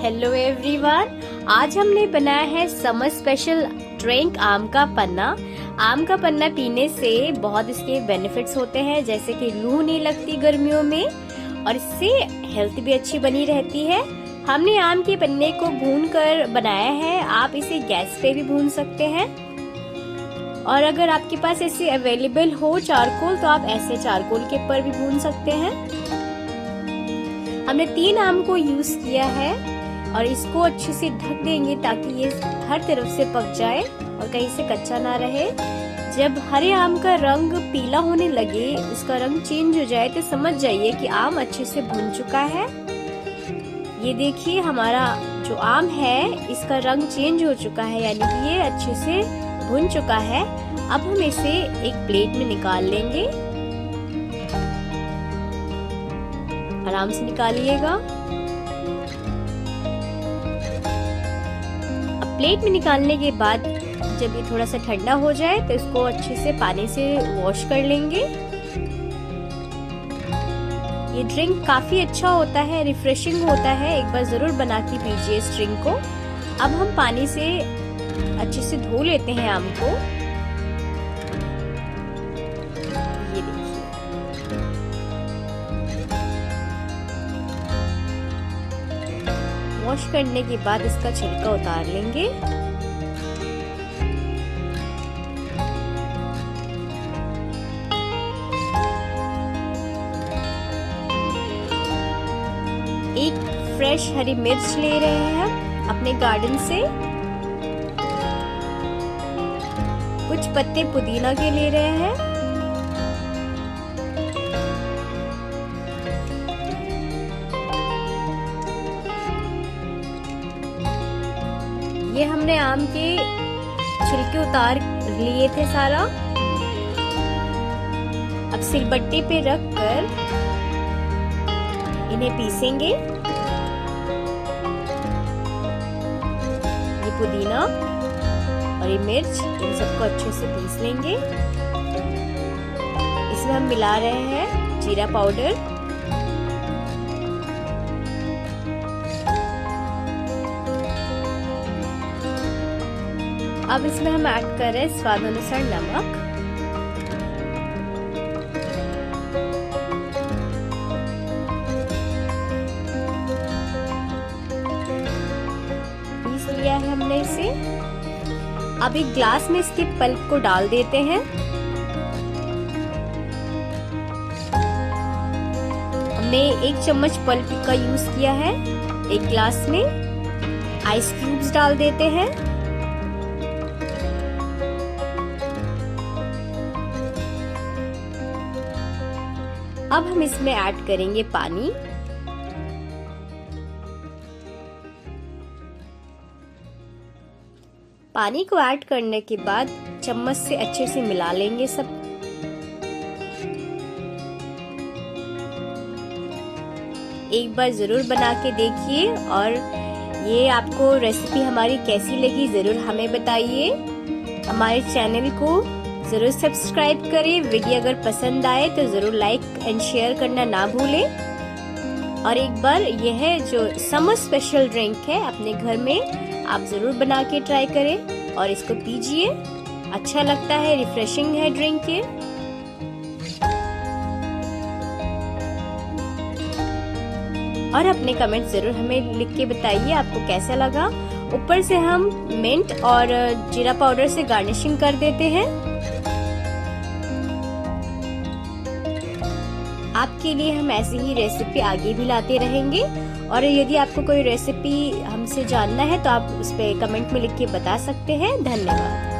Hello everyone, आज हमने बनाया है समर स्पेशल ड्रिंक आम का पन्ना। आम का पन्ना पीने से बहुत इसके बेनिफिट्स होते हैं, जैसे कि लू नहीं लगती गर्मियों में और इससे हेल्थ भी अच्छी बनी रहती है। हमने आम के पन्ने को भून कर बनाया है, आप इसे गैस पे भी भून सकते हैं और अगर आपके पास ऐसे अवेलेबल हो चारकोल तो आप ऐसे चारकोल के पर भी भून सकते हैं। हमने 3 आम को यूज किया है और इसको अच्छे से ढक देंगे ताकि ये हर तरफ से पक जाए और कहीं से कच्चा ना रहे। जब हरे आम का रंग पीला होने लगे, इसका रंग चेंज हो जाए तो समझ जाइए कि आम अच्छे से भुन चुका है। ये देखिए हमारा जो आम है इसका रंग चेंज हो चुका है, यानी कि ये अच्छे से भुन चुका है। अब हम इसे एक प्लेट में निकाल लेंगे, आराम से निकालिएगा। अब प्लेट में निकालने के बाद जब ये थोड़ा सा ठंडा हो जाए तो इसको अच्छे से पानी से वॉश कर लेंगे। ये ड्रिंक काफी अच्छा होता है, रिफ्रेशिंग होता है, एक बार जरूर बना के पीजिए इस ड्रिंक को। अब हम पानी से अच्छे से धो लेते हैं आम को। ये देखिए, वॉश करने के बाद इसका छिलका उतार लेंगे। एक फ्रेश हरी मिर्च ले रहे हैं अपने गार्डन से, कुछ पत्ते पुदीना के ले रहे हैं, ये हमने आम के छिलके उतार लिए थे सारा। अब सिलबट्टे पे रख कर इन्हें पीसेंगे। ये पुदीना और ये मिर्च, इन सबको अच्छे से पीस लेंगे। इसमें हम मिला रहे हैं जीरा पाउडर, अब इसमें हम ऐड कर रहे हैं स्वाद अनुसार नमक, पीस लिया है हमने इसे। अब एक ग्लास में इसके पल्प को डाल देते हैं। हमने 1 चम्मच पल्प का यूज किया है। एक ग्लास में आइस क्यूब्स डाल देते हैं। अब हम इसमें ऐड करेंगे पानी। पानी को ऐड करने के बाद चम्मच से अच्छे से मिला लेंगे सब। एक बार जरूर बना के देखिए और ये आपको रेसिपी हमारी कैसी लगी जरूर हमें बताइए। हमारे चैनल को जरूर सब्सक्राइब करें। वीडियो अगर पसंद आए तो जरूर लाइक एंड शेयर करना ना भूलें। और एक बार यह जो समर स्पेशल ड्रिंक है अपने घर में आप जरूर बना के ट्राई करें और इसको पीजिए, अच्छा लगता है, रिफ्रेशिंग है ड्रिंक ये। और अपने कमेंट जरूर हमें लिख के बताइए आपको कैसा लगा। ऊपर से हम मिंट और जीरा पाउडर से गार्निशिंग कर देते हैं। आपके लिए हम ऐसी ही रेसिपी आगे भी लाते रहेंगे और यदि आपको कोई रेसिपी हमसे जानना है तो आप उस पे कमेंट में लिख के बता सकते हैं। धन्यवाद।